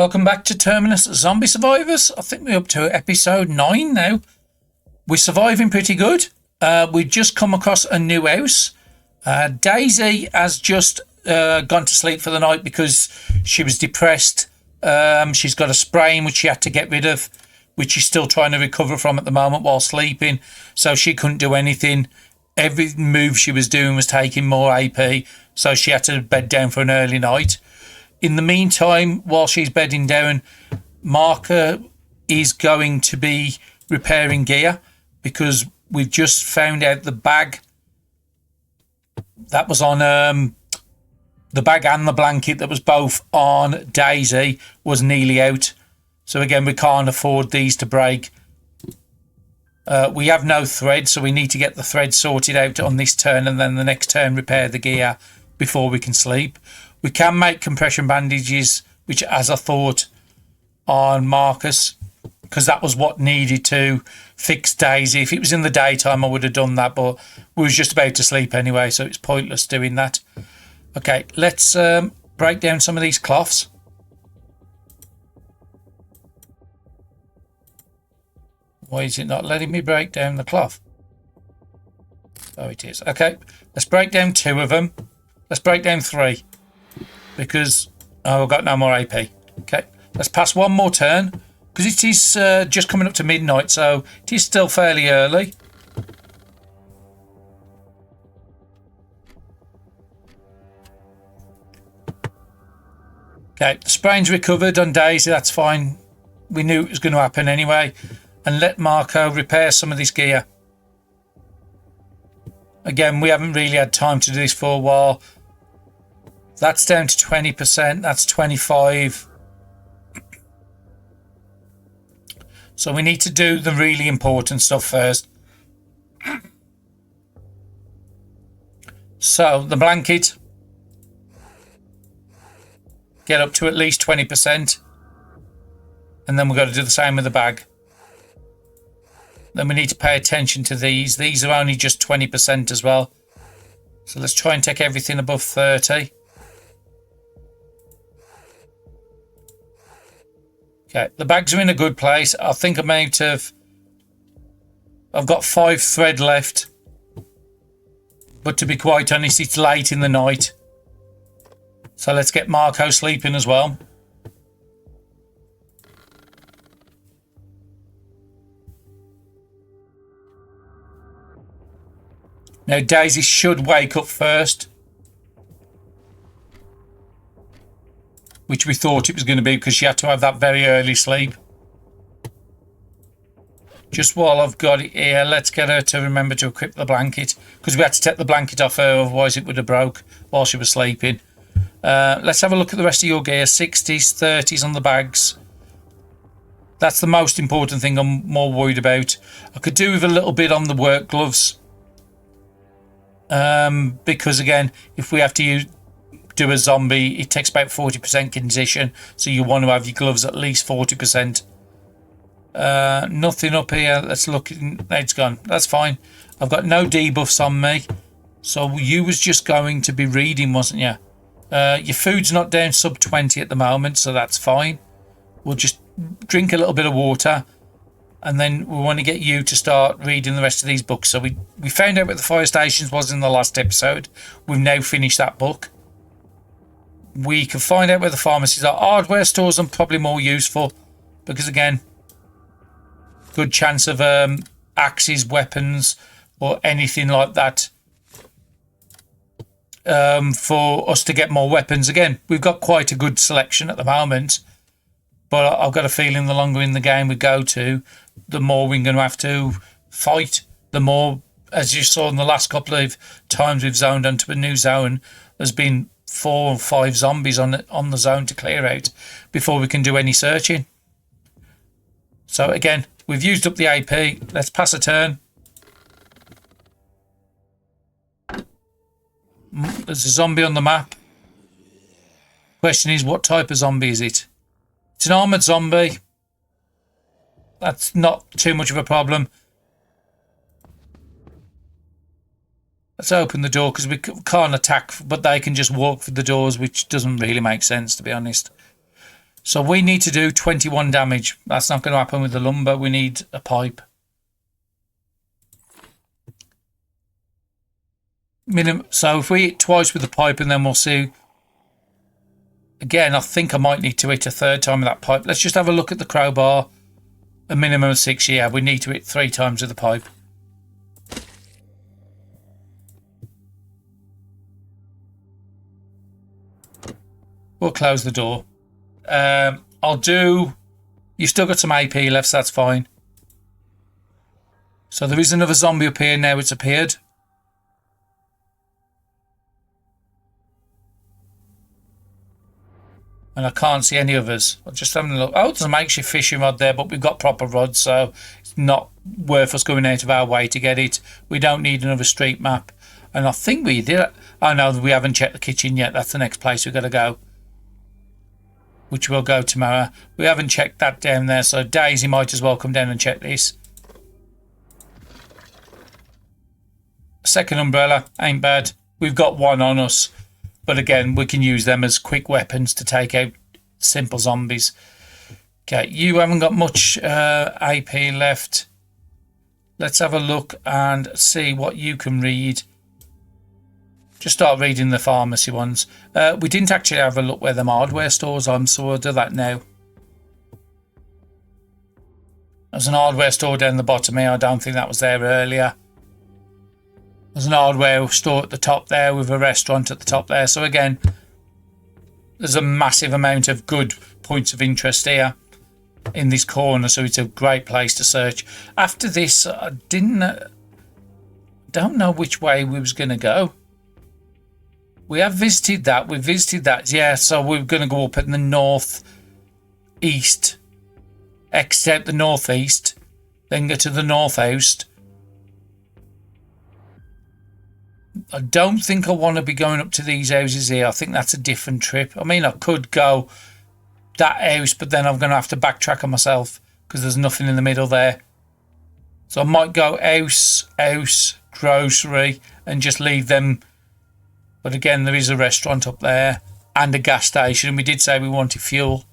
Welcome back to Terminus Zombie Survivors. I think we're up to episode 9 now. We're surviving pretty good. We've just come across a new house. Daisy has just gone to sleep for the night because she was depressed. She's got a sprain which she had to get rid of, which she's still trying to recover from at the moment while sleeping. So she couldn't do anything. Every move she was doing was taking more AP. So she had to bed down for an early night. In the meantime, while she's bedding down, Marker is going to be repairing gear because we've just found out the bag that was on the bag and the blanket that was both on Daisy was nearly out. So again, we can't afford these to break. We have no thread, so we need to get the thread sorted out on this turn and then the next turn repair the gear before we can sleep. We can make compression bandages, which, as I thought, on Marcus, because that was what needed to fix Daisy. If it was in the daytime, I would have done that, but we was just about to sleep anyway, so it's pointless doing that. Okay, let's break down some of these cloths. Why is it not letting me break down the cloth? Oh, it is. Okay, let's break down 2 of them. Let's break down 3. Because I've got no more AP. Okay, let's pass one more turn because it is just coming up to midnight, so it is still fairly early. Okay, the sprain's recovered on Daisy, that's fine. We knew it was going to happen anyway. And let Marco repair some of this gear. Again, we haven't really had time to do this for a while. That's down to 20%. That's 25. So we need to do the really important stuff first. So the blanket. Get up to at least 20%. And then we've got to do the same with the bag. Then we need to pay attention to these. These are only just 20% as well. So let's try and take everything above 30. Okay, the bags are in a good place. I think I might have... I've got 5 thread left. But to be quite honest, it's late in the night. So let's get Marco sleeping as well. Now Daisy should wake up first. Which we thought it was going to be because she had to have that very early sleep. Just while I've got it here, let's get her to remember to equip the blanket. Because we had to take the blanket off her, otherwise it would have broke while she was sleeping. Let's have a look at the rest of your gear. 60s, 30s on the bags. That's the most important thing I'm more worried about. I could do with a little bit on the work gloves. Because again, if we have to do a zombie, it takes about 40% condition, so you want to have your gloves at least 40%. Nothing up here. Let's look. It's gone. That's fine. I've got no debuffs on me, so you was just going to be reading, wasn't you? Your food's not down sub 20 at the moment, so that's fine. We'll just drink a little bit of water, and then we want to get you to start reading the rest of these books. So we found out what the fire stations was in the last episode. We've now finished that book. We can find out where the pharmacies are. Hardware stores are probably more useful because, again, good chance of axes, weapons, or anything like that for us to get more weapons. Again, we've got quite a good selection at the moment, but I've got a feeling the longer in the game we go to, the more we're going to have to fight. The more, as you saw in the last couple of times we've zoned onto a new zone, there's been 4 or 5 zombies on the zone to clear out before we can do any searching. So again, we've used up the AP. Let's pass a turn. There's a zombie on the map. Question is, what type of zombie is it? It's an armoured zombie. That's not too much of a problem. Let's open the door because we can't attack, but they can just walk through the doors, which doesn't really make sense, to be honest. So we need to do 21 damage. That's not going to happen with the lumber. We need a pipe. So if we hit twice with the pipe and then we'll see. Again, I think I might need to hit a third time with that pipe. Let's just have a look at the crowbar. A minimum of 6, yeah. We need to hit 3 times with the pipe. We'll close the door. I'll do... You've still got some AP left, so that's fine. So there is another zombie up here now. It's appeared. And I can't see any others. I'm just having a look. Oh, there's a makeshift fishing rod there, but we've got proper rods, so it's not worth us going out of our way to get it. We don't need another street map. And I think we did it. Oh no, we haven't checked the kitchen yet. That's the next place we've got to go, which we'll go tomorrow. We haven't checked that down there, so Daisy might as well come down and check this. Second umbrella, ain't bad. We've got one on us. But again, we can use them as quick weapons to take out simple zombies. Okay, you haven't got much AP left. Let's have a look and see what you can read. Just start reading the pharmacy ones. We didn't actually have a look where them hardware stores are, so we'll do that now. There's an hardware store down the bottom here. I don't think that was there earlier. There's an hardware store at the top there with a restaurant at the top there. So again, there's a massive amount of good points of interest here in this corner. So it's a great place to search. After this, I don't know which way we was going to go. We have visited that. We visited that. Yeah, so we're going to go up in the north east. Exit the northeast. Then go to the northeast. I don't think I want to be going up to these houses here. I think that's a different trip. I mean, I could go that house, but then I'm going to have to backtrack on myself because there's nothing in the middle there. So I might go house, grocery, and just leave them. But again, there is a restaurant up there and a gas station. We did say we wanted fuel.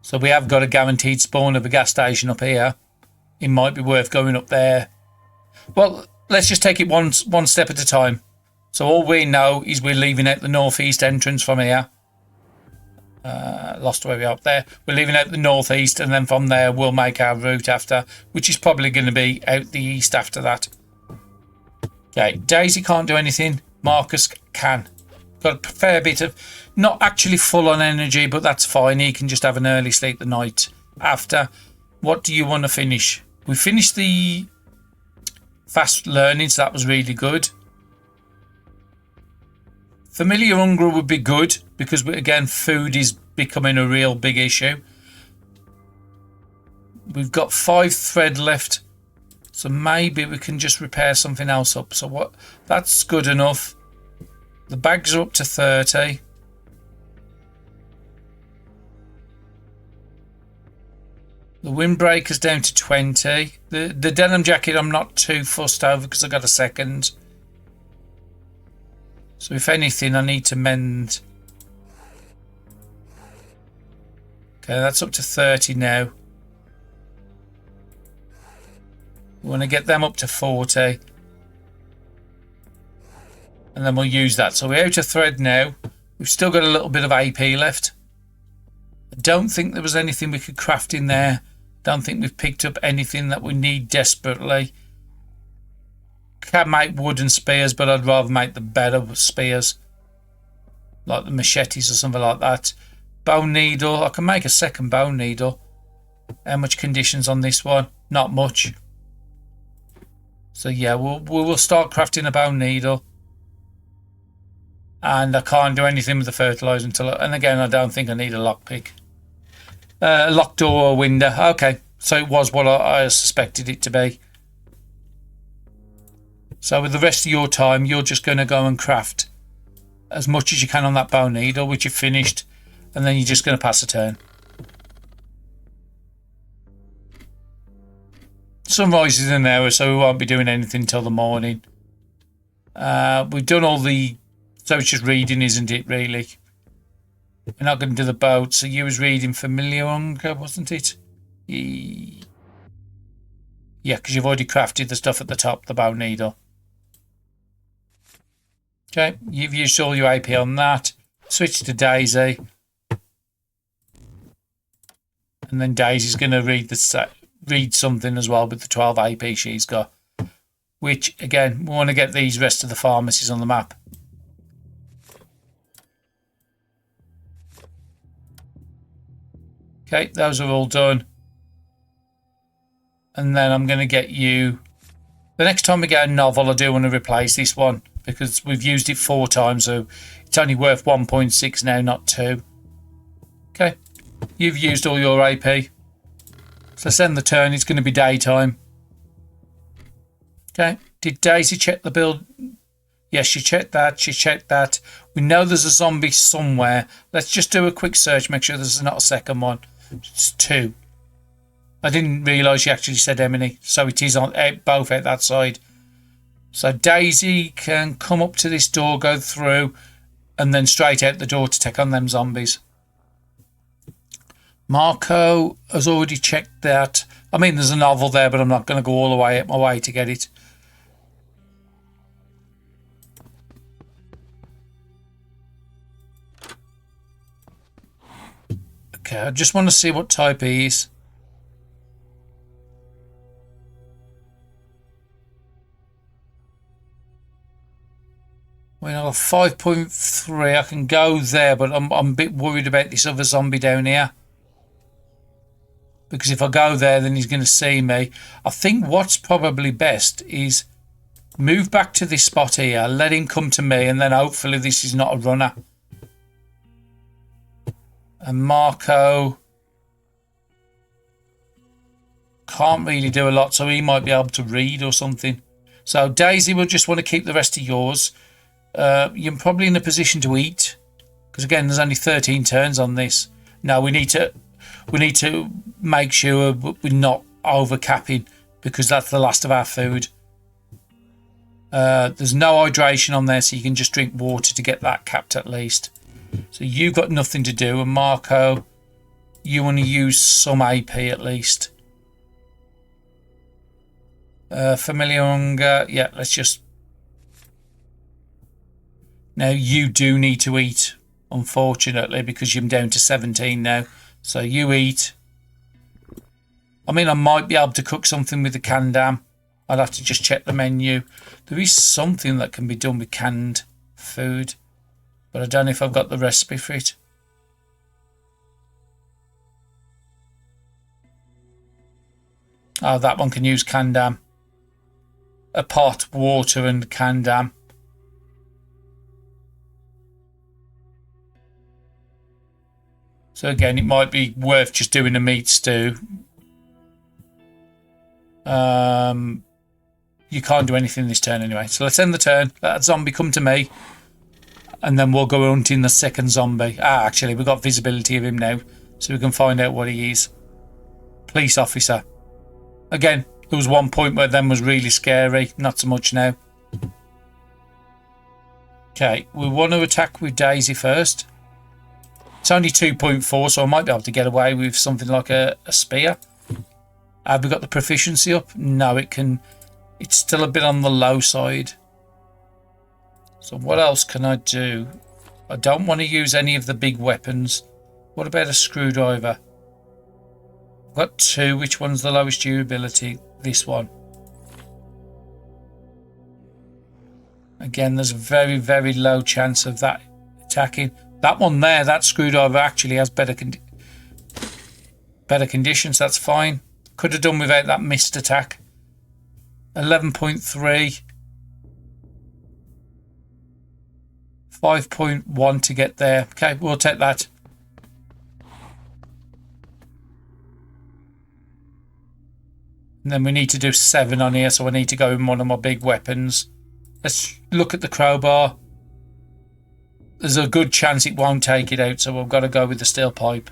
So we have got a guaranteed spawn of a gas station up here. It might be worth going up there. Well, let's just take it one step at a time. So all we know is we're leaving out the northeast entrance from here. Lost where we are up there. We're leaving out the northeast, and then from there we'll make our route after, which is probably going to be out the east after that. Okay, Daisy can't do anything. Marcus can. Got a fair bit of, not actually full on energy, but that's fine. He can just have an early sleep the night after. What do you want to finish? We finished the fast learning, so that was really good. Familiar hunger would be good because, again, food is becoming a real big issue. We've got 5 thread left, so maybe we can just repair something else up. So what? That's good enough. The bags are up to 30. The windbreaker's down to 20. The denim jacket I'm not too fussed over because I got a second. So if anything, I need to mend. Okay, that's up to 30 now. We want to get them up to 40. And then we'll use that. So we're out of thread now. We've still got a little bit of AP left. I don't think there was anything we could craft in there. Don't think we've picked up anything that we need desperately. Can make wooden spears, but I'd rather make the better spears. Like the machetes or something like that. Bone needle. I can make a second bone needle. How much conditions on this one? Not much. So yeah, we'll start crafting a bone needle. And I can't do anything with the fertilizer until... And again, I don't think I need a lockpick. Locked door or window. Okay, so it was what I suspected it to be. So with the rest of your time, you're just going to go and craft as much as you can on that bone needle, which you've finished. And then you're just going to pass a turn. Sunrise is in an hour, so we won't be doing anything until the morning. We've done all the... So it's just reading, isn't it, really? We're not going to do the boat. So you was reading familiar hunger, wasn't it? Yeah, because you've already crafted the stuff at the top, the bow needle. Okay, you've used all your AP on that. Switch to Daisy. And then Daisy's going to read something as well with the 12 AP she's got. Which, again, we want to get these rest of the pharmacies on the map. Okay, those are all done. And then I'm going to get you... The next time we get a novel, I do want to replace this one. Because we've used it 4 times, so it's only worth 1.6 now, not 2. Okay, you've used all your AP. So send the turn, it's going to be daytime. Okay, did Daisy check the build? Yes, she checked that, she checked that. We know there's a zombie somewhere. Let's just do a quick search, make sure there's not a second one. It's 2. I didn't realise she actually said Emily, so it is on both out that side. So Daisy can come up to this door, go through, and then straight out the door to take on them zombies. Marco has already checked that. I mean, there's a novel there, but I'm not going to go all the way out my way to get it. Okay, I just want to see what type he is. Well, 5.3, I can go there, but I'm a bit worried about this other zombie down here. Because if I go there, then he's going to see me. I think what's probably best is move back to this spot here, let him come to me, and then hopefully this is not a runner. And Marco can't really do a lot, so he might be able to read or something. So Daisy will just want to keep the rest of yours. You're probably in a position to eat, because again, there's only 13 turns on this. No, we need to make sure we're not over capping, because that's the last of our food. There's no hydration on there, so you can just drink water to get that capped at least. So you've got nothing to do, and Marco, you want to use some AP at least. Familiar hunger, yeah, let's just... Now, you do need to eat, unfortunately, because you're down to 17 now. So you eat. I mean, I might be able to cook something with the canned-am. I'll have to just check the menu. There is something that can be done with canned food, but I don't know if I've got the recipe for it. Oh, that one can use canned-am. A pot, water and canned-am. So again, it might be worth just doing a meat stew. You can't do anything this turn anyway. So let's end the turn. Let that zombie come to me. And then we'll go hunting the second zombie. Actually, we've got visibility of him now. So we can find out what he is. Police officer. Again, there was one point where them was really scary. Not so much now. Okay, we want to attack with Daisy first. It's only 2.4, so I might be able to get away with something like a spear. Have we got the proficiency up? No, it can. It's still a bit on the low side. So what else can I do? I don't want to use any of the big weapons. What about a screwdriver? I've got 2. Which one's the lowest durability? This one. Again, there's a very, very low chance of that attacking. That one there, that screwdriver actually has better conditions. That's fine. Could have done without that missed attack. 11.3. 5.1 to get there. Okay, we'll take that. And then we need to do 7 on here, so I need to go in one of my big weapons. Let's look at the crowbar. There's a good chance it won't take it out, so I've got to go with the steel pipe.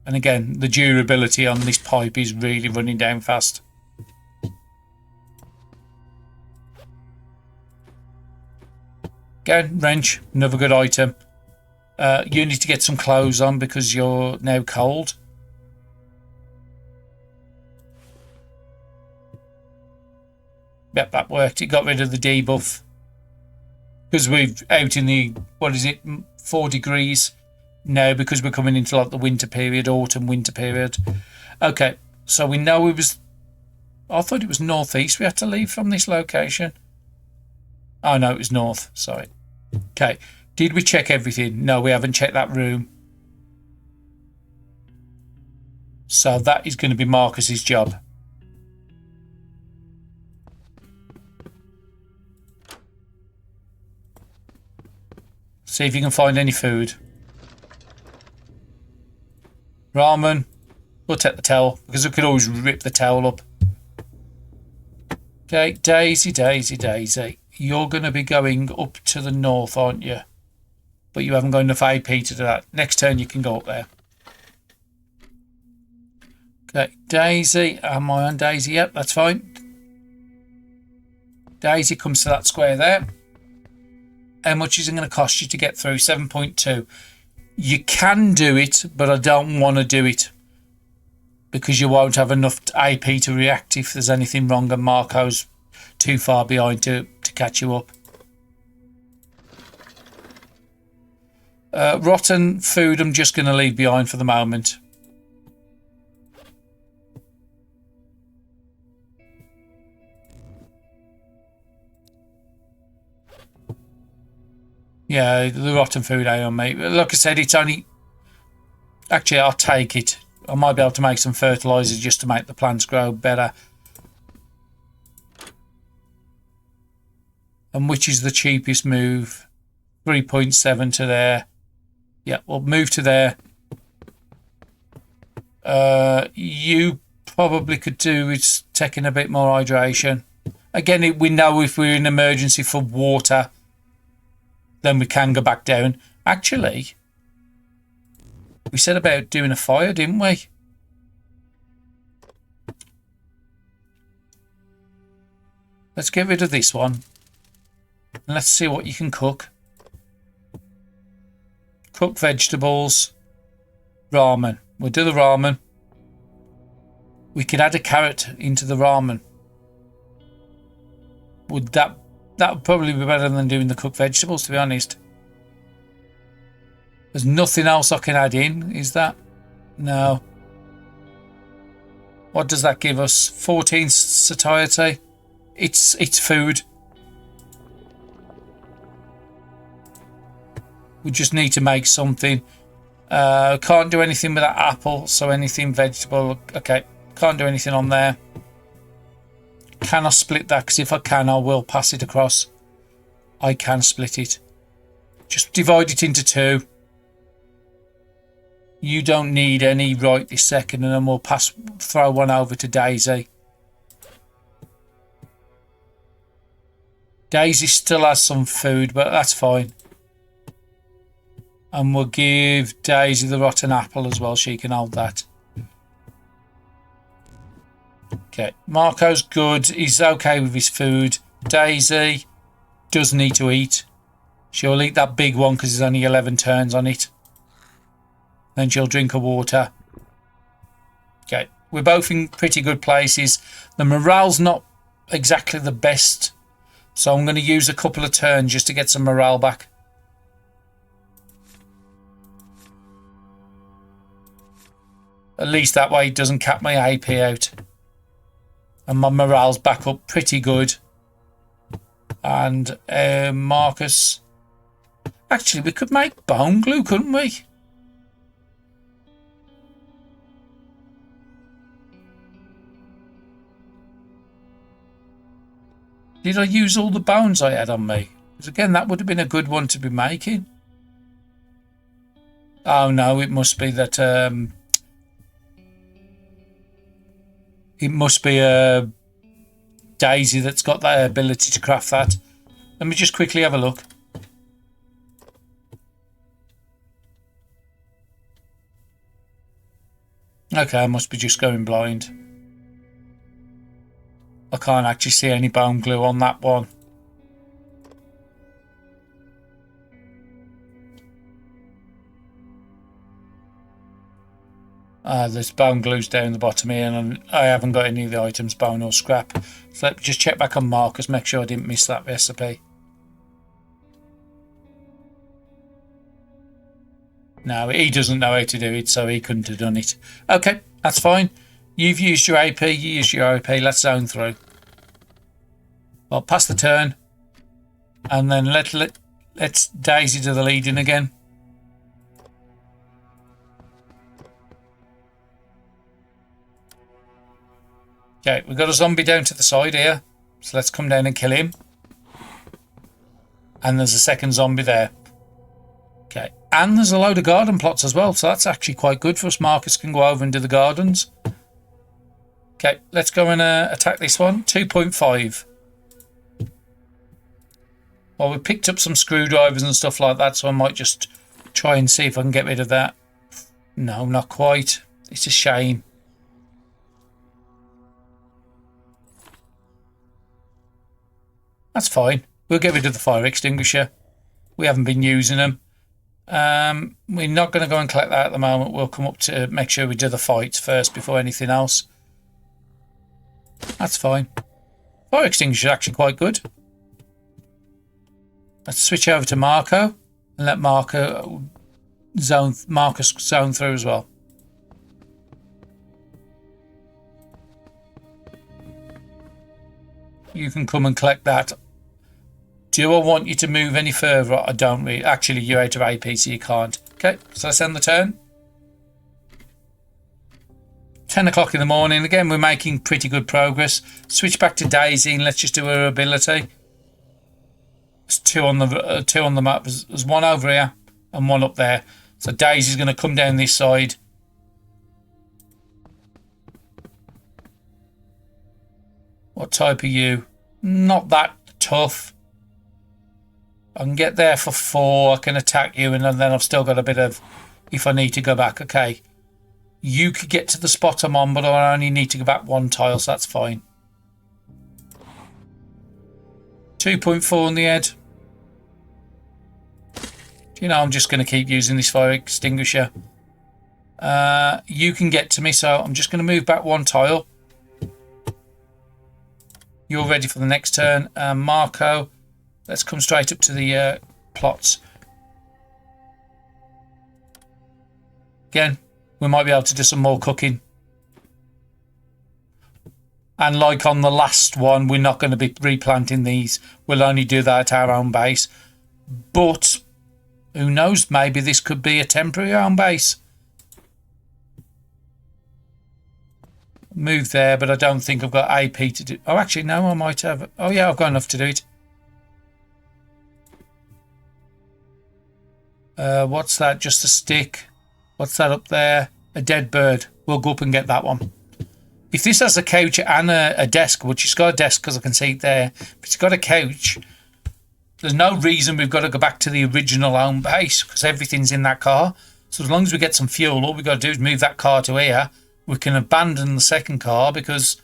And again, the durability on this pipe is really running down fast. Again, wrench, another good item. You need to get some clothes on because you're now cold. Yep, that worked. It got rid of the debuff. Because we're out in the, 4 degrees now, because we're coming into like the winter period, autumn, winter period. Okay, so we know it was, I thought it was northeast we had to leave from this location. Oh no, it was north, sorry. Okay, did we check everything? No, we haven't checked that room. So that is going to be Marcus's job. See if you can find any food. Ramen. We'll take the towel, because we could always rip the towel up. Okay, Daisy, Daisy, Daisy. You're going to be going up to the north, aren't you? But you haven't got enough AP to do that. Next turn you can go up there. Okay, Daisy. Am I on Daisy? Yep, that's fine. Daisy comes to that square there. How much is it going to cost you to get through? 7.2. You can do it, but I don't want to do it. Because you won't have enough AP to react if there's anything wrong and Marco's too far behind to catch you up. Rotten food I'm just going to leave behind for the moment. Yeah, the rotten food ain't on me. Like I said, it's only... Actually, I'll take it. I might be able to make some fertiliser just to make the plants grow better. And which is the cheapest move? 3.7 to there. Yeah, we'll move to there. You probably could do with taking a bit more hydration. Again, we know if we're in emergency for water, then we can go back down. Actually, we said about doing a fire, didn't we? Let's get rid of this one. And let's see what you can cook. Cook vegetables. Ramen. We'll do the ramen. We could add a carrot into the ramen. Would that would probably be better than doing the cooked vegetables, to be honest. There's nothing else I can add in, is that? No. What does that give us? 14 satiety. It's food. We just need to make something. Can't do anything with that apple, so anything vegetable. Okay, can't do anything on there. Can I split that? Because if I can, I will pass it across. I can split it. Just divide it into 2. You don't need any right this second, and then we'll throw one over to Daisy. Daisy still has some food, but that's fine. And we'll give Daisy the rotten apple as well. She can hold that. Okay, Marco's good. He's okay with his food. Daisy does need to eat. She'll eat that big one because there's only 11 turns on it. Then she'll drink her water. Okay, we're both in pretty good places. The morale's not exactly the best, so I'm going to use a couple of turns just to get some morale back. At least that way it doesn't cap my AP out. And my morale's back up pretty good. And Marcus... Actually, we could make bone glue, couldn't we? Did I use all the bones I had on me? Because again, that would have been a good one to be making. Oh no, it must be that... It must be a Daisy that's got that ability to craft that. Let me just quickly have a look. Okay, I must be just going blind. I can't actually see any bone glue on that one. There's bone glues down the bottom here, and I haven't got any of the items, bone or scrap. So let me just check back on Marcus, make sure I didn't miss that recipe. No, he doesn't know how to do it, so he couldn't have done it. Okay, that's fine. You've used your AP, you used your AP, let's zone through. Well, pass the turn, and then let's Daisy do the leading again. Okay, we've got a zombie down to the side here, so let's come down and kill him. And there's a second zombie there. Okay, and there's a load of garden plots as well, so that's actually quite good for us. Marcus can go over and do the gardens. Okay, let's go and attack this one. 2.5. Well, we picked up some screwdrivers and stuff like that, so I might just try and see if I can get rid of that. No, not quite. It's a shame. That's fine. We'll get rid of the fire extinguisher. We haven't been using them. We're not going to go and collect that at the moment. We'll come up to make sure we do the fights first before anything else. That's fine. Fire extinguisher is actually quite good. Let's switch over to Marco and let Marcus zone through as well. You can come and collect that. Do I want you to move any further? I don't really. Actually, you're out of AP, so you can't. Okay, so let's end the turn. 10 o'clock in the morning. Again, we're making pretty good progress. Switch back to Daisy and let's just do her ability. There's two on the map. There's one over here and one up there. So Daisy's going to come down this side. What type are you? Not that tough. I can get there for 4. I can attack you, and then I've still got a bit of if I need to go back. Okay. You could get to the spot I'm on, but I only need to go back 1 tile, so that's fine. 2.4 on the head. You know, I'm just going to keep using this fire extinguisher. You can get to me, so I'm just going to move back 1 tile. You're ready for the next turn. Marco, let's come straight up to the plots. Again, we might be able to do some more cooking. And like on the last one, we're not going to be replanting these. We'll only do that at our own base. But who knows? Maybe this could be a temporary home base. Move there, but I don't think I've got AP to do. Oh, actually, no, I might have. Oh, yeah, I've got enough to do it. What's that? Just a stick. What's that up there? A dead bird. We'll go up and get that one. If this has a couch and a desk, which it's got a desk because I can see it there, if it's got a couch, there's no reason we've got to go back to the original home base because everything's in that car. So as long as we get some fuel, all we've got to do is move that car to here. We can abandon the second car because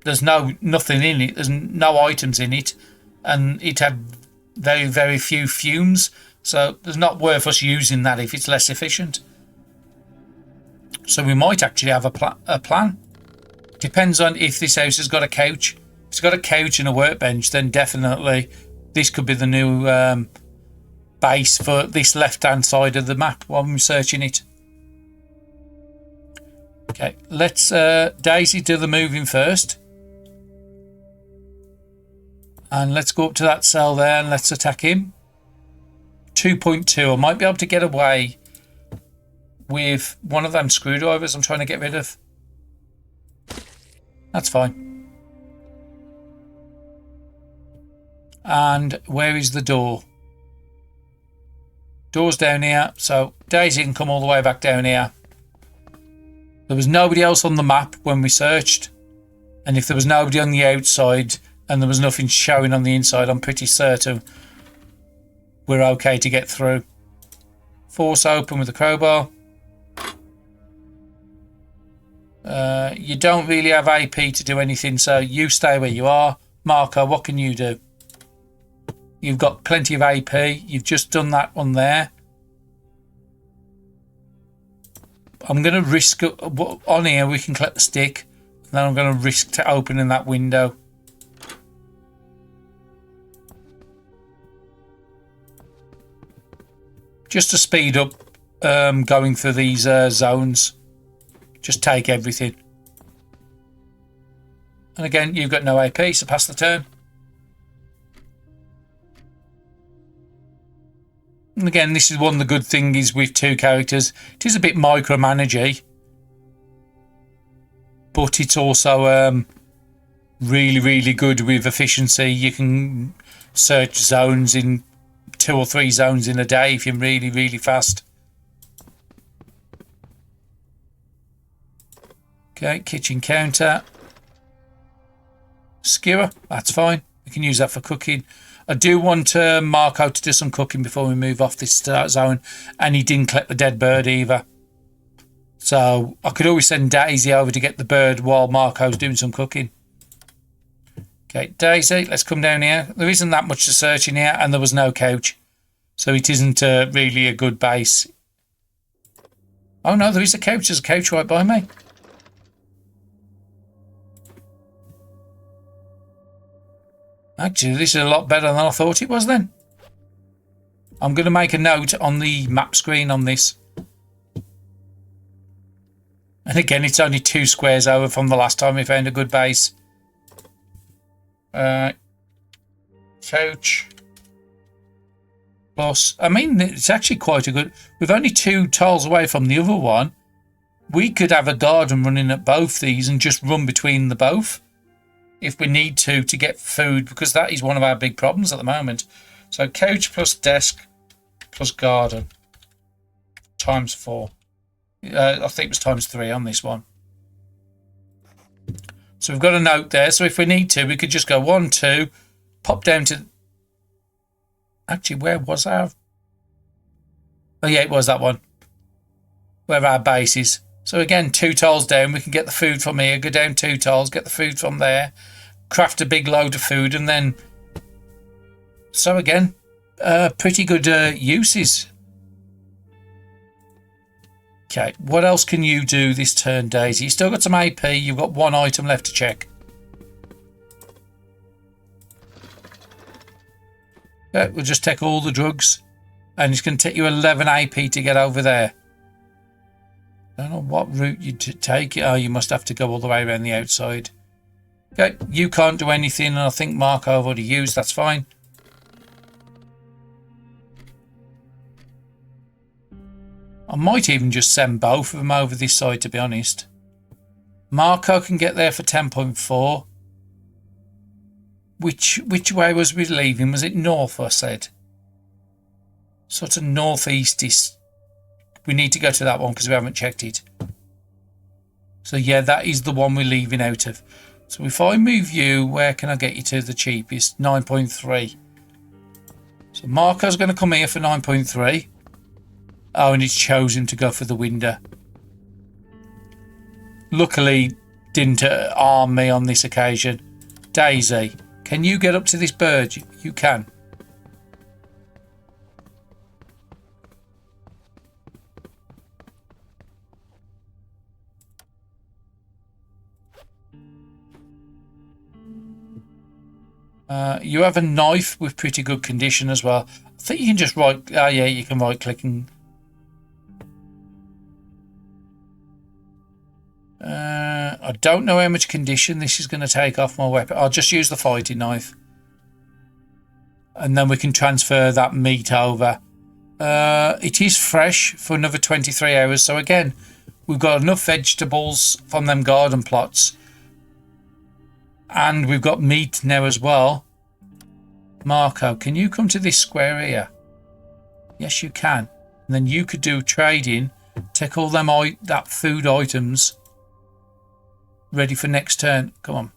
there's nothing in it. There's no items in it. And it had very, very few fumes. So it's not worth us using that if it's less efficient. So we might actually have a plan. Depends on if this house has got a couch. If it's got a couch and a workbench, then definitely this could be the new base for this left-hand side of the map while I'm searching it. Okay, let's Daisy do the moving first. And let's go up to that cell there and let's attack him. 2.2. I might be able to get away with one of them screwdrivers I'm trying to get rid of. That's fine. And where is the door? Door's down here, so Daisy can come all the way back down here. There was nobody else on the map when we searched, and if there was nobody on the outside and there was nothing showing on the inside, I'm pretty certain we're okay to get through. Force open with the crowbar. You don't really have AP to do anything, so you stay where you are. Marco, what can you do? You've got plenty of AP. You've just done that one there. I'm going to risk on here. We can collect the stick. And then I'm going to risk to opening that window. Just to speed up going through these zones. Just take everything. And again, you've got no AP, so pass the turn. And again, this is one of the good things with two characters. It is a bit micromanagey, but it's also really, really good with efficiency. You can search zones in 2 or 3 zones in a day if you're really, really fast. Okay, kitchen counter. Skewer, that's fine. We can use that for cooking. I do want Marco to do some cooking before we move off this start zone. And he didn't collect the dead bird either. So I could always send Daisy over to get the bird while Marco's doing some cooking. Okay, Daisy, let's come down here. There isn't that much to search in here, and there was no couch. So it isn't really a good base. Oh no, there is a couch. There's a couch right by me. Actually, this is a lot better than I thought it was then. I'm going to make a note on the map screen on this. And again, it's only 2 squares over from the last time we found a good base. Couch. Plus, I mean, it's actually quite a good... We're only 2 tiles away from the other one. We could have a garden running at both these and just run between the both. If we need to get food, because that is one of our big problems at the moment. So couch plus desk plus garden times 4. I think it was times 3 on this one. So we've got a note there. So if we need to, we could just go 1, 2, pop down to... Actually, where was our... Oh yeah, it was that one. Where our base is. So again, 2 tiles down, we can get the food from here, go down 2 tiles, get the food from there, craft a big load of food, and then... So again, pretty good uses. Okay, what else can you do this turn, Daisy? You've still got some AP, you've got 1 item left to check. Okay, we'll just take all the drugs, and it's going to take you 11 AP to get over there. I don't know what route you take. Oh, you must have to go all the way around the outside. Okay, you can't do anything, and I think Marco I've already used. That's fine. I might even just send both of them over this side, to be honest. Marco can get there for 10.4. Which way was we leaving? Was it north, I said? Sort of northeast is... We need to go to that one because we haven't checked it. So yeah, that is the one we're leaving out of. So if I move you, where can I get you to the cheapest? 9.3. So Marco's going to come here for 9.3. Oh, and it's chosen to go for the window. Luckily, didn't arm me on this occasion. Daisy, can you get up to this bird? You can. You have a knife with pretty good condition as well. I think you can just right... Oh yeah, you can right click and... I don't know how much condition this is going to take off my weapon. I'll just use the fighting knife. And then we can transfer that meat over. It is fresh for another 23 hours. So again, we've got enough vegetables from them garden plots. And we've got meat now as well. Marco, can you come to this square here? Yes, you can. And then you could do trading. Take all them that food items. Ready for next turn. Come on.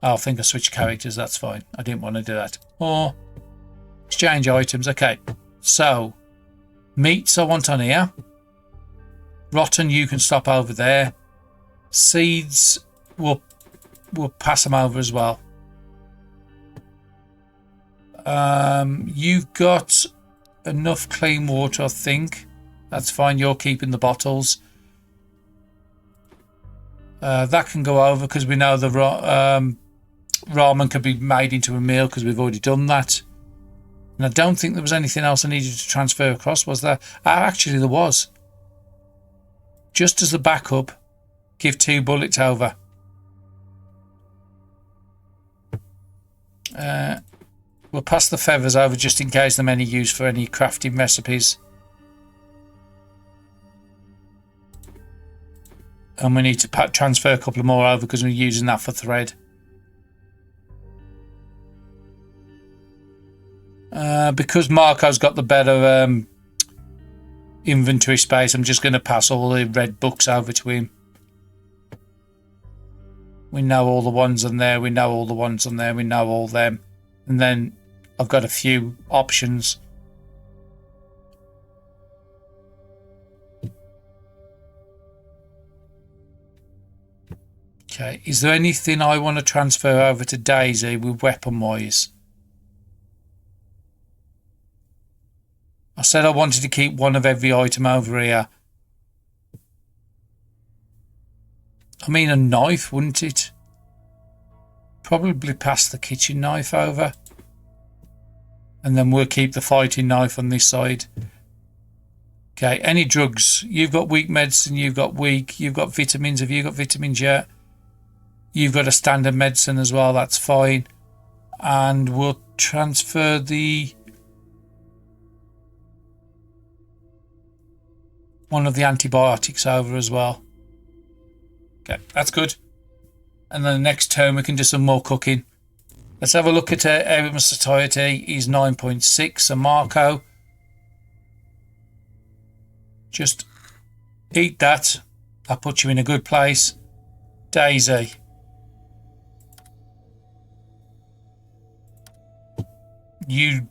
Oh, I think I switched characters. That's fine. I didn't want to do that. Or exchange items. Okay. So, meats I want on here. Rotten, you can stop over there. Seeds, we'll pass them over as well. You've got enough clean water, I think. That's fine. You're keeping the bottles. That can go over because we know the ramen can be made into a meal because we've already done that. And I don't think there was anything else I needed to transfer across, was there? Actually, there was. Just as the backup, give 2 bullets over. We'll pass the feathers over just in case they're any use for any crafting recipes. And we need to transfer a couple more over because we're using that for thread. Because Marco's got the better inventory space, I'm just going to pass all the red books over to him. We know all the ones on there, we know all the ones on there, we know all them. And then I've got a few options. Okay, is there anything I want to transfer over to Daisy with weapon-wise? I said I wanted to keep one of every item over here. I mean, a knife, wouldn't it? Probably pass the kitchen knife over. And then we'll keep the fighting knife on this side. Okay, any drugs? You've got weak medicine, you've got weak. You've got vitamins. Have you got vitamins yet? You've got a standard medicine as well, that's fine. And we'll transfer the... one of the antibiotics over as well. Okay, that's good. And then the next turn we can do some more cooking. Let's have a look at area of satiety. He's 9.6. So Marco, just eat that. That puts you in a good place. Daisy, you,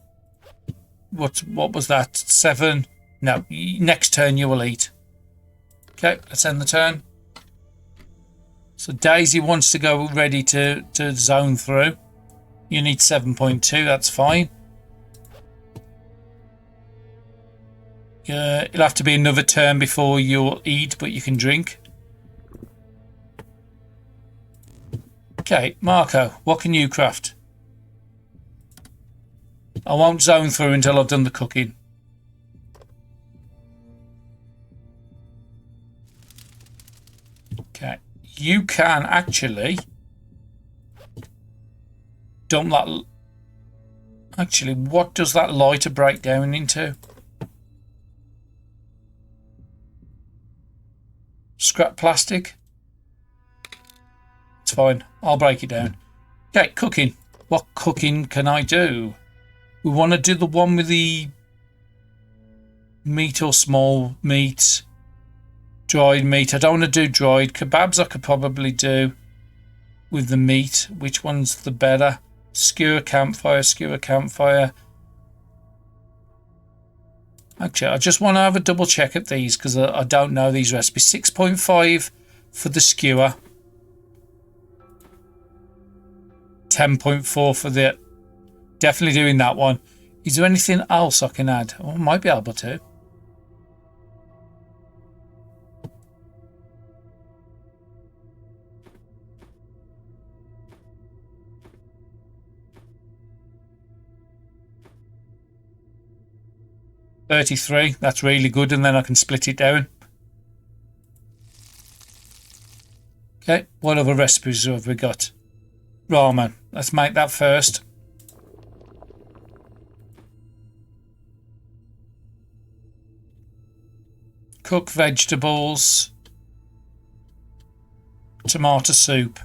what was that? 7. No, next turn you will eat. Okay, let's end the turn. So Daisy wants to go ready to zone through. You need 7.2, that's fine. It'll have to be another turn before you'll eat, but you can drink. Okay, Marco, what can you craft? I won't zone through until I've done the cooking. Okay, you can actually dump that. Actually, what does that lighter break down into? Scrap plastic? It's fine, I'll break it down. Okay, cooking. What cooking can I do? We want to do the one with the meat or small meat. Dried meat. I don't want to do dried. Kebabs I could probably do with the meat. Which one's the better? Skewer campfire, skewer campfire. Actually, I just want to have a double check at these because I don't know these recipes. 6.5 for the skewer. 10.4 for the... Definitely doing that one. Is there anything else I can add? I might be able to. $33, that's really good, and then I can split it down. Okay, what other recipes have we got? Ramen, let's make that first. Cook vegetables. Tomato soup.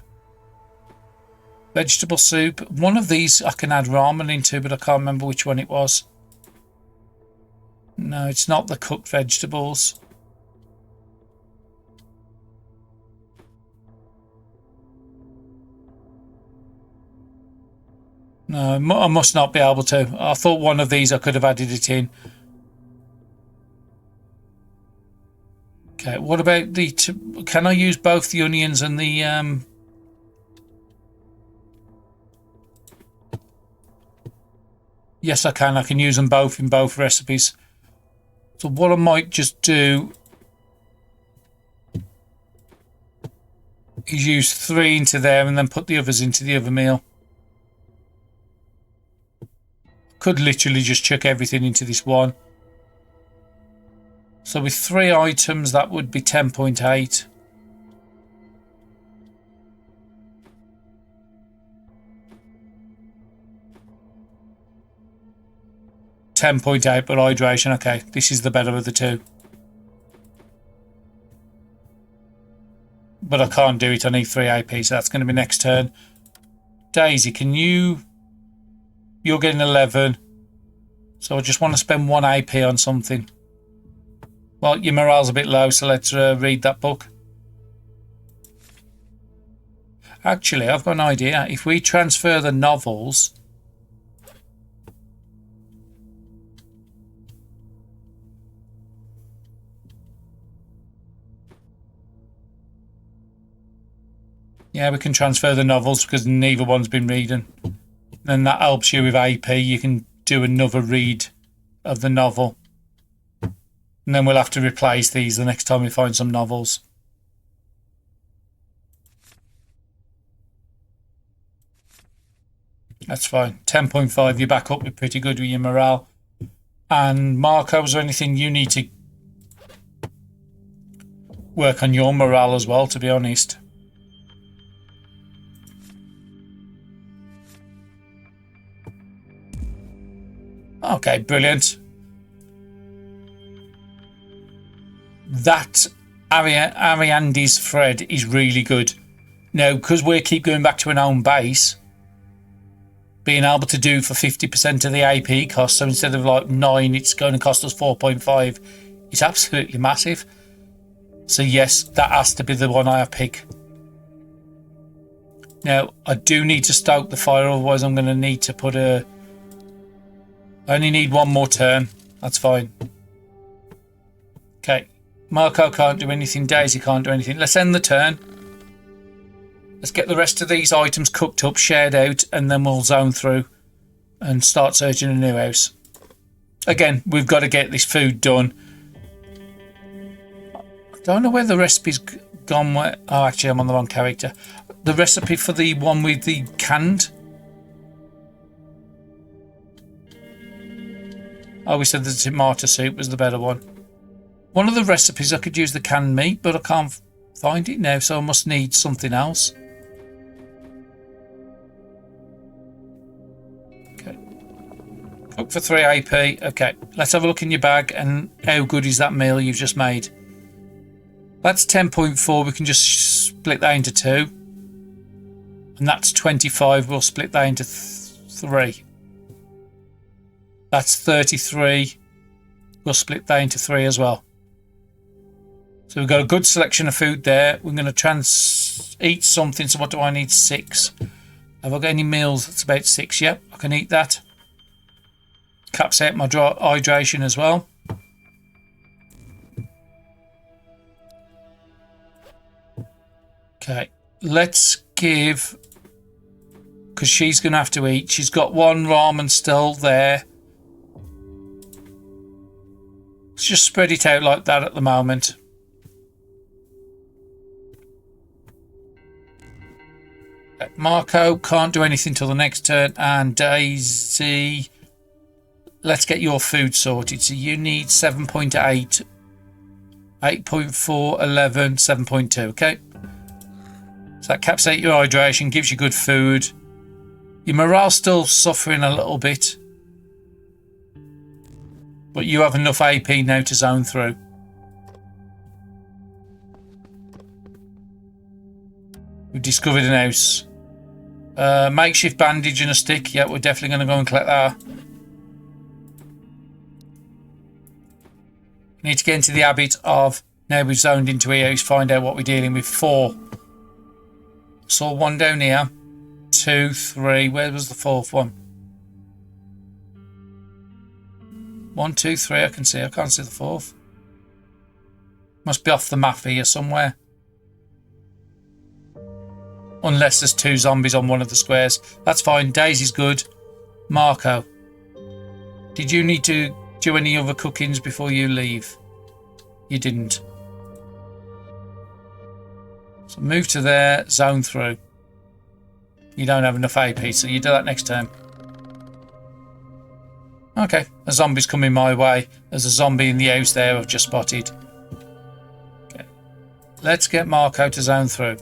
Vegetable soup. One of these I can add ramen into, but I can't remember which one it was. No, it's not the cooked vegetables. No, I must not be able to. I thought one of these I could have added it in. Okay, what about the... Can I use both the onions and the... Yes, I can. I can use them both in both recipes. So what I might just do is use 3 into there and then put the others into the other meal. Could literally just chuck everything into this one. So with 3 items, that would be 10.8. $10.8, but hydration. Okay, this is the better of the two. But I can't do it. I need 3 AP, so that's going to be next turn. Daisy, can you... You're getting 11. So I just want to spend 1 AP on something. Well, your morale's a bit low, so let's read that book. Actually, I've got an idea. If we transfer the novels... Yeah, we can transfer the novels because neither one's been reading. Then that helps you with AP. You can do another read of the novel. And then we'll have to replace these the next time we find some novels. That's fine. 10.5, you're back up. You're pretty good with your morale. And Marco, is there anything you need to work on your morale as well, to be honest? Okay, brilliant. That Ariandi's thread is really good. Now, because we keep going back to an own base, being able to do for 50% of the AP cost, so instead of like 9, it's going to cost us 4.5. It's absolutely massive. So yes, that has to be the one I pick. Now, I do need to stoke the fire, otherwise I'm going to need to put a... I only need 1 more turn. That's fine. Okay. Marco can't do anything. Daisy can't do anything. Let's end the turn. Let's get the rest of these items cooked up, shared out, and then we'll zone through and start searching a new house. Again, we've got to get this food done. I don't know where the recipe's gone. Oh, actually, I'm on the wrong character. The recipe for the one with the canned... Oh, we said the tomato soup was the better one. One of the recipes I could use the canned meat, but I can't find it now, so I must need something else. Okay. Cook for 3 AP. Okay, let's have a look in your bag and how good is that meal you've just made. That's 10.4. We can just split that into 2. And that's 25. We'll split that into 3. That's 33. We'll split that into 3 as well. So we've got a good selection of food there. We're going to eat something. So what do I need? 6. Have I got any meals? That's about 6. Yep, I can eat that. Caps out my hydration as well. Okay, let's give... Because she's going to have to eat. She's got 1 ramen still there. Let's just spread it out like that at the moment. Marco can't do anything till the next turn. And Daisy, let's get your food sorted. So you need 7.8, 8.4, 11, 7.2. Okay. So that caps out your hydration, gives you good food. Your morale's still suffering a little bit. But you have enough AP now to zone through. We've discovered an house. Makeshift bandage and a stick. Yeah, we're definitely going to go and collect that. Need to get into the habit of, now we've zoned into a house, find out what we're dealing with. 4. Saw 1 down here. 2, 3. Where was the 4th one? 1, 2, 3. I can see. I can't see the 4th. Must be off the map here somewhere. Unless there's 2 zombies on one of the squares. That's fine. Daisy's good. Marco. Did you need to do any other cookings before you leave? You didn't. So move to there, zone through. You don't have enough AP, so you do that next turn. Okay, a zombie's coming my way. There's a zombie in the house there I've just spotted. Okay. Let's get Marco to zone through.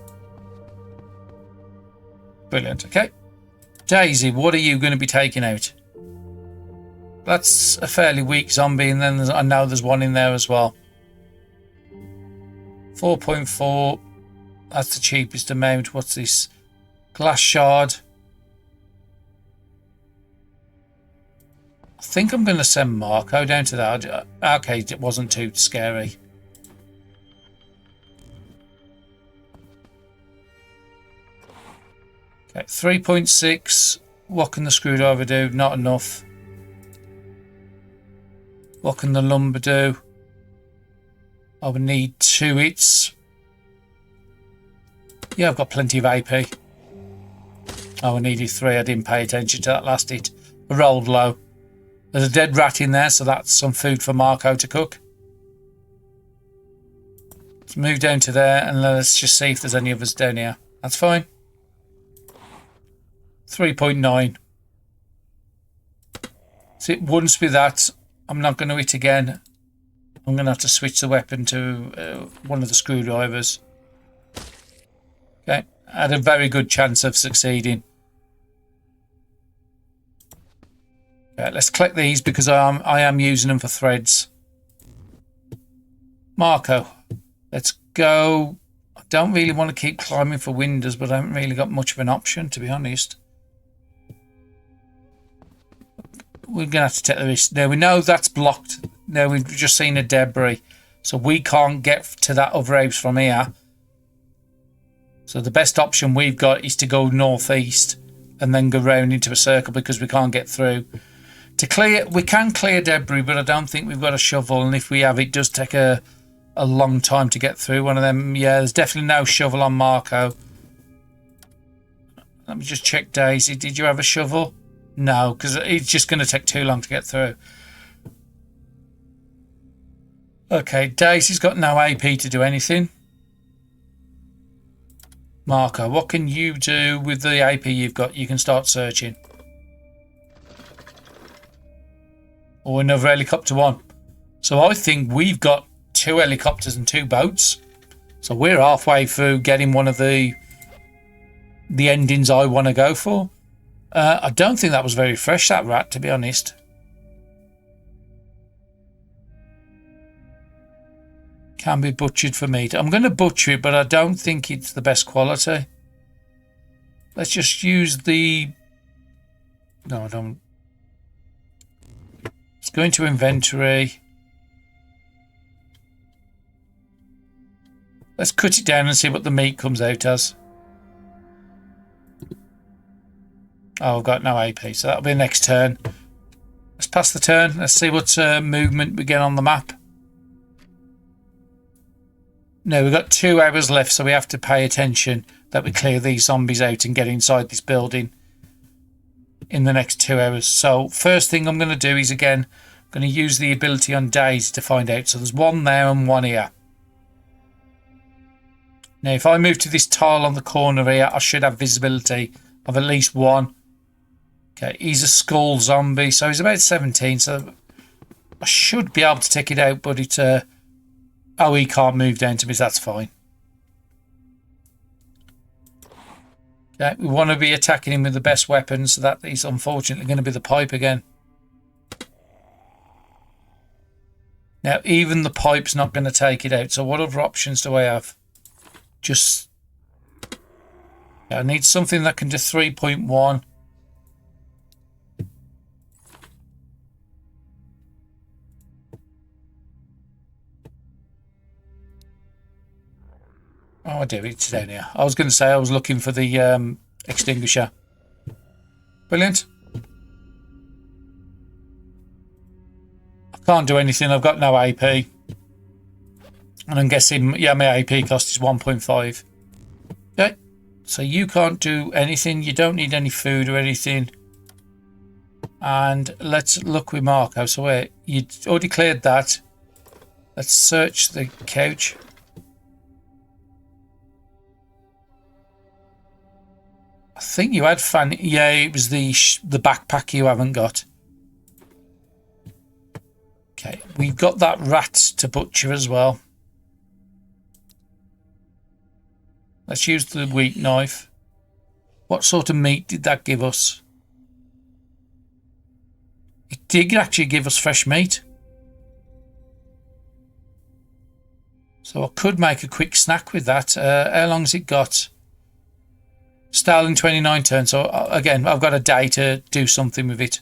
Brilliant, okay. Daisy, what are you going to be taking out? That's a fairly weak zombie, and then I know there's one in there as well. 4.4. That's the cheapest amount. What's this? Glass shard. I think I'm going to send Marco down to that. Okay, it wasn't too scary. Okay, 3.6. What can the screwdriver do? Not enough. What can the lumber do? I would need 2 hits. Yeah, I've got plenty of AP. Oh, I needed 3. I didn't pay attention to that last hit. I rolled low. There's a dead rat in there, so that's some food for Marco to cook. Let's move down to there and let's just see if there's any others down here. That's fine. 3.9. So it once with that, I'm not going to hit again. I'm going to have to switch the weapon to one of the screwdrivers. Okay, I had a very good chance of succeeding. Okay, let's collect these because I am using them for threads. Marco, let's go. I don't really want to keep climbing for windows, but I haven't really got much of an option, to be honest. We're going to have to take the risk. Now we know that's blocked. Now we've just seen a debris, so we can't get to that other house from here. So the best option we've got is to go northeast and then go round into a circle because we can't get through. To clear, we can clear debris, but I don't think we've got a shovel, and if we have, it does take a long time to get through one of them. Yeah, there's definitely no shovel on Marco. Let me just check Daisy. Did you have a shovel? No, because it's just going to take too long to get through. Okay, Daisy's got no AP to do anything. Marco, what can you do with the AP you've got? You can start searching. Or another helicopter one. So I think we've got 2 helicopters and 2 boats. So we're halfway through getting one of the endings I want to go for. I don't think that was very fresh, that rat, to be honest. Can be butchered for meat. I'm going to butcher it, but I don't think it's the best quality. Let's just use the... No, I don't. Let's go into inventory. Let's cut it down and see what the meat comes out as. Oh, I've got no AP, so that'll be next turn. Let's pass the turn. Let's see what movement we get on the map. No, we've got 2 hours left, so we have to pay attention that we clear these zombies out and get inside this building in the next 2 hours. So first thing I'm going to do is, again, I'm going to use the ability on Daisy to find out. So there's 1 there and 1 here. Now, if I move to this tile on the corner here, I should have visibility of at least 1. Okay, he's a skull zombie, so he's about 17, so I should be able to take it out, but it's... Oh, he can't move down to me, so that's fine. Okay, we want to be attacking him with the best weapons, so that is unfortunately going to be the pipe again. Now, even the pipe's not going to take it out, so what other options do I have? Just... I need something that can do 3.1. Oh, I do. It's down here. I was going to say I was looking for the extinguisher. Brilliant. I can't do anything. I've got no AP. And I'm guessing, yeah, my AP cost is 1.5. Okay. So you can't do anything. You don't need any food or anything. And let's look with Marco. So wait, you already cleared that. Let's search the couch. I think you had fan. Yeah, it was the backpack you haven't got. Okay, we've got that rat to butcher as well. Let's use the wheat knife. What sort of meat did that give us? It did actually give us fresh meat. So I could make a quick snack with that. How long's it got? Starling 29 turns. So again, I've got a day to do something with it.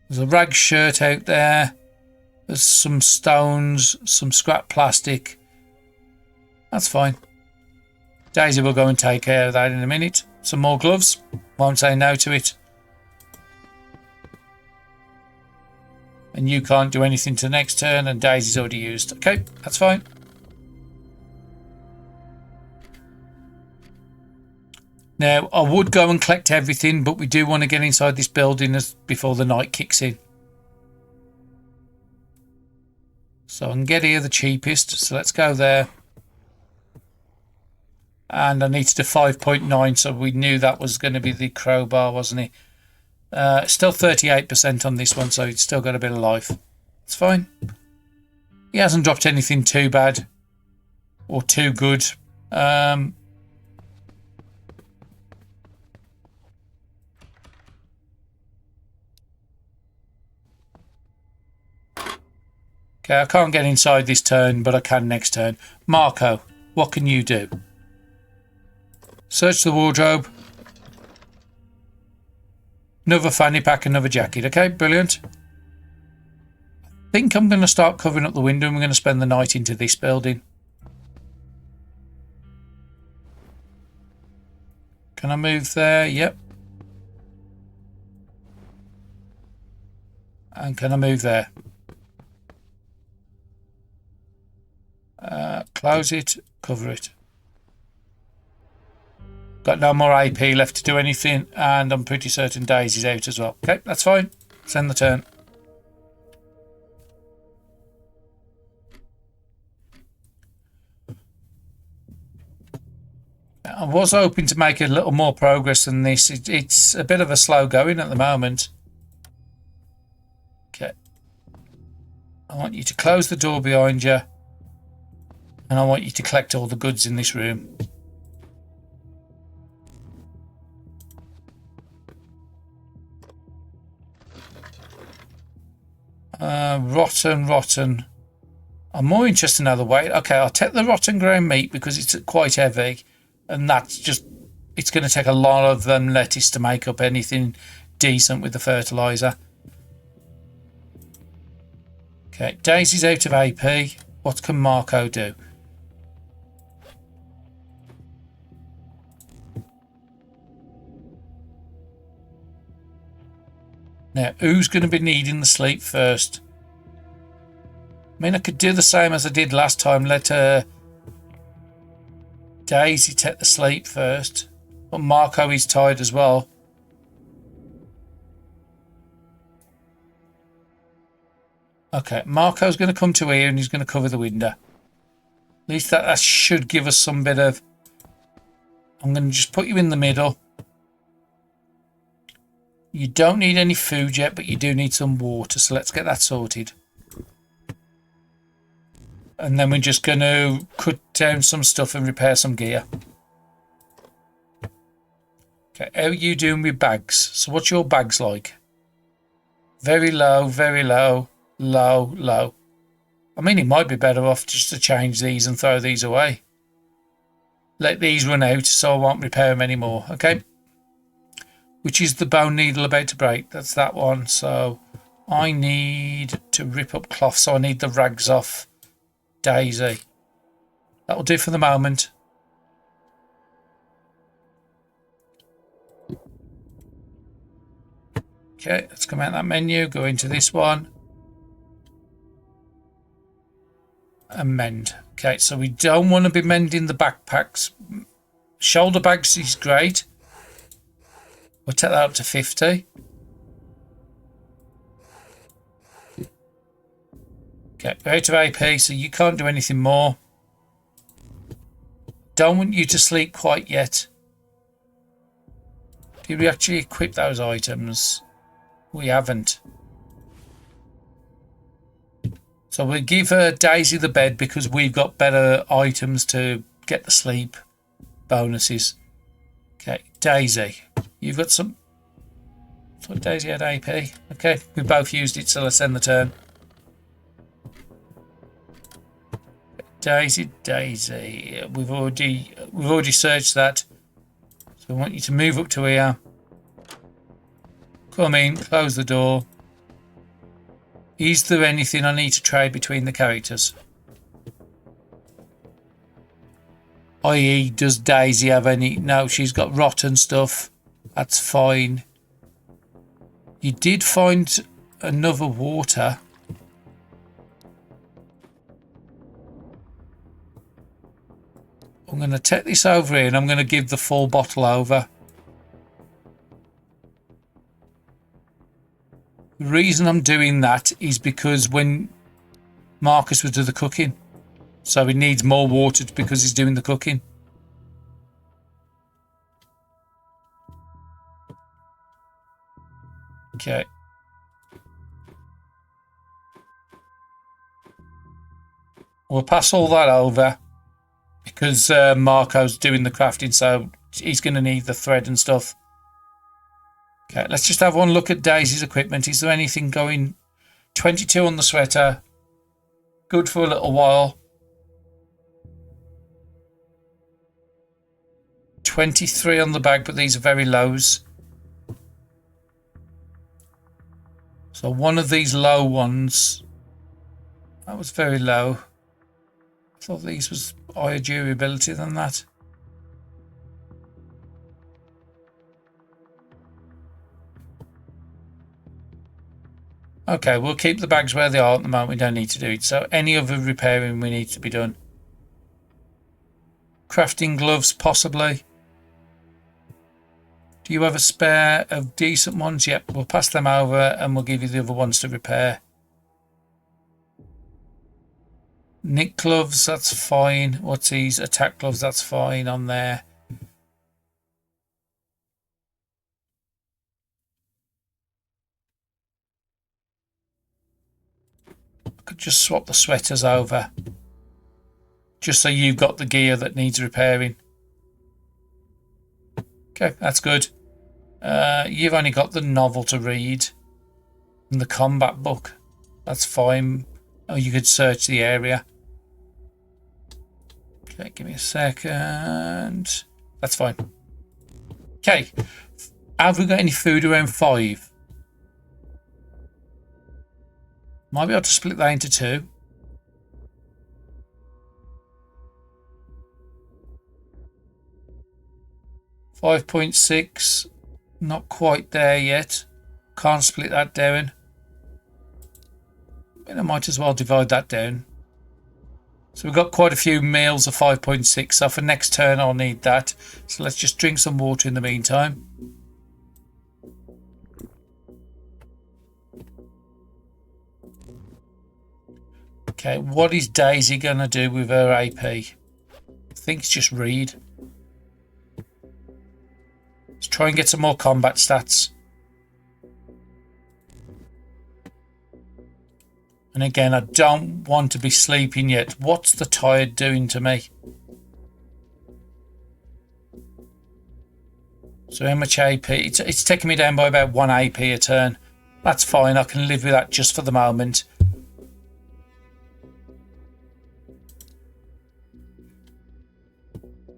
There's a rag shirt out there. There's some stones, some scrap plastic. That's fine. Daisy will go and take care of that in a minute. Some more gloves. Won't say no to it. And you can't do anything to the next turn, and Daisy's already used. Okay, that's fine. Now, I would go and collect everything, but we do want to get inside this building before the night kicks in. So I can get here the cheapest. So let's go there. And I need to do 5.9, so we knew that was going to be the crowbar, wasn't it? Still 38% on this one, so it's still got a bit of life. It's fine. He hasn't dropped anything too bad or too good. Okay, I can't get inside this turn, but I can next turn. Marco, what can you do? Search the wardrobe. Another fanny pack, another jacket. Okay, brilliant. I think I'm going to start covering up the window and we're going to spend the night into this building. Can I move there? Yep. And can I move there? Close it, cover it. Got no more AP left to do anything, and I'm pretty certain Daisy's out as well. Okay, that's fine. Send the turn. I was hoping to make a little more progress than this. It's a bit of a slow going at the moment. Okay. I want you to close the door behind you, and I want you to collect all the goods in this room. Rotten. I'm more interested in other way. Okay, I'll take the rotten ground meat because it's quite heavy, and that's just, it's going to take a lot of lettuce to make up anything decent with the fertilizer. Okay, Daisy's out of AP. What can Marco do? Now, who's going to be needing the sleep first? I mean, I could do the same as I did last time. Let Daisy take the sleep first. But Marco is tired as well. Okay, Marco's going to come to here and he's going to cover the window. At least that should give us some bit of... I'm going to just put you in the middle. You don't need any food yet, but you do need some water, so let's get that sorted. And then we're just going to cut down some stuff and repair some gear. Okay, how are you doing with bags? So what's your bags like? Very low, low, low. I mean, it might be better off just to change these and throw these away. Let these run out so I won't repair them anymore, okay? Which is the bone needle about to break? That's that one. So I need to rip up cloth, so I need the rags off Daisy. That'll do for the moment. Okay, let's come out that menu, go into this one. And mend. Okay, so we don't want to be mending the backpacks. Shoulder bags is great. We'll take that up to 50. Okay, we're out of AP, so you can't do anything more. Don't want you to sleep quite yet. Did we actually equip those items? We haven't. So we'll give Daisy the bed because we've got better items to get the sleep bonuses. Okay, Daisy, you've got some. I thought Daisy had AP. Okay, we both used it, so let's end the turn. Daisy, we've already searched that. So I want you to move up to here. Come in, close the door. Is there anything I need to trade between the characters? I.e., does Daisy have any? No, she's got rotten stuff. That's fine. You did find another water. I'm going to take this over here and I'm going to give the full bottle over. The reason I'm doing that is because when Marcus was doing the cooking, so he needs more water because he's doing the cooking. Okay. We'll pass all that over because Marco's doing the crafting, so he's going to need the thread and stuff. Okay, let's just have one look at Daisy's equipment. Is there anything going? 22 on the sweater. Good for a little while. 23 on the bag, but these are very lows. So one of these low ones, that was very low. I thought these was higher durability than that. Okay, we'll keep the bags where they are at the moment. We don't need to do it. So any other repairing we need to be done. Crafting gloves, possibly. Do you have a spare of decent ones? Yep, we'll pass them over and we'll give you the other ones to repair. Nick gloves, that's fine. What's these? Attack gloves, that's fine on there. Could just swap the sweaters over just so you've got the gear that needs repairing. Okay, that's good. You've only got the novel to read and the combat book. That's fine. Oh, you could search the area. Okay, give me a second. That's fine. Okay, have we got any food around 5? Might be able to split that into 2. $5.6, not quite there yet. Can't split that down. And I might as well divide that down. So we've got quite a few meals of 5.6. So for next turn, I'll need that. So let's just drink some water in the meantime. Okay, what is Daisy going to do with her AP? I think it's just read. Let's try and get some more combat stats. And again, I don't want to be sleeping yet. What's the tired doing to me? So how much AP? It's taking me down by about 1 AP a turn. That's fine. I can live with that just for the moment.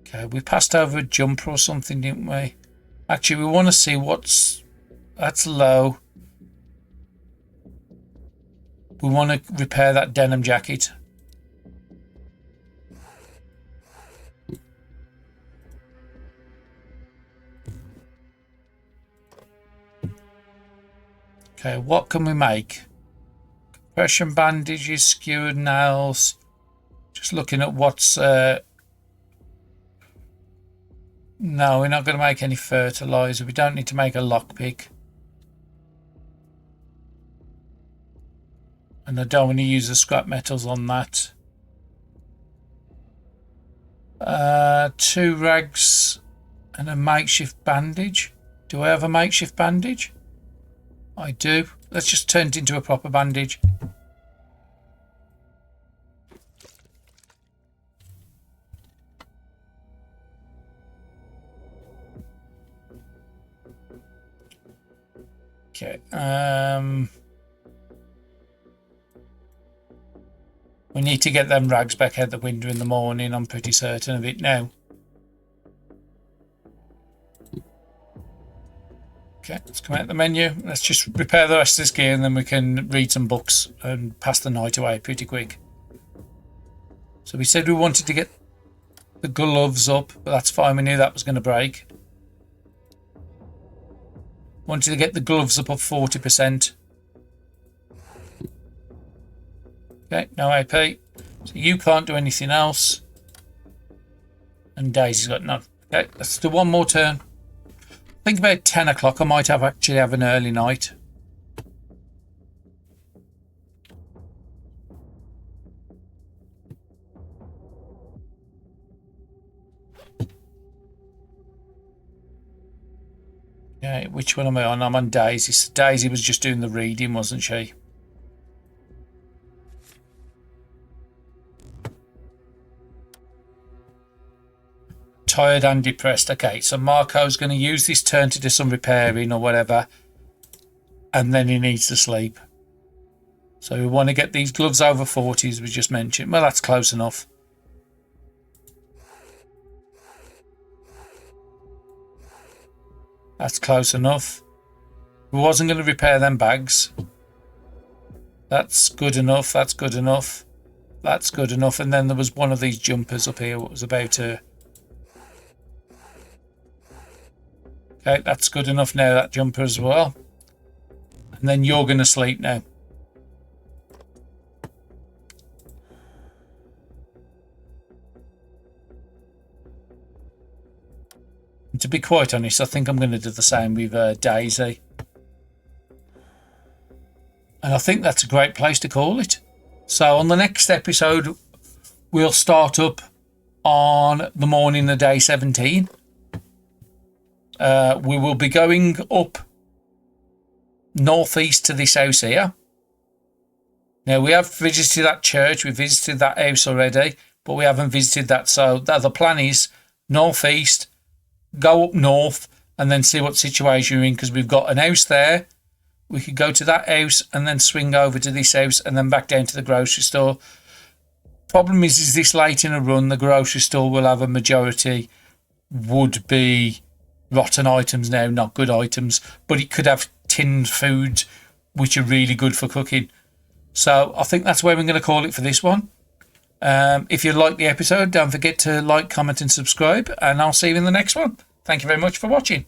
Okay, we passed over a jumper or something, didn't we? Actually, we want to see what's... That's low. We want to repair that denim jacket. Okay, what can we make? Compression bandages, skewered nails. Just looking at what's... No, we're not going to make any fertilizer. We don't need to make a lockpick. And I don't want to use the scrap metals on that. 2 rags and a makeshift bandage. Do I have a makeshift bandage? I do. Let's just turn it into a proper bandage. Okay. We need to get them rags back out the window in the morning. I'm pretty certain of it now. Okay, let's come out the menu. Let's just repair the rest of this gear and then we can read some books and pass the night away pretty quick. So we said we wanted to get the gloves up, but that's fine. We knew that was going to break. Wanted to get the gloves up of 40%. Okay, no AP. So you can't do anything else. And Daisy's got none. Okay, let's do one more turn. I think about 10 o'clock I might actually have an early night. Okay, which one am I on? I'm on Daisy. So Daisy was just doing the reading, wasn't she? Tired and depressed. Okay, so Marco's going to use this turn to do some repairing or whatever, and then he needs to sleep. So we want to get these gloves over 40 as we just mentioned. Well, that's close enough. That's close enough. We wasn't going to repair them bags. That's good enough. That's good enough. That's good enough. And then there was one of these jumpers up here. What was about to... Okay, that's good enough now, that jumper as well. And then you're going to sleep now. And to be quite honest, I think I'm going to do the same with Daisy. And I think that's a great place to call it. So on the next episode, we'll start up on the morning of day 17. We will be going up northeast to this house here. Now, we have visited that church, we visited that house already, but we haven't visited that. So the plan is northeast, go up north, and then see what situation you're in, because we've got an house there. We could go to that house and then swing over to this house and then back down to the grocery store. Problem is this late in a run, the grocery store will have a majority would be rotten items now, not good items, but it could have tinned food which are really good for cooking. So I think that's where we're going to call it for this one. If you like the episode, don't forget to like, comment and subscribe, and I'll see you in the next one. Thank you very much for watching.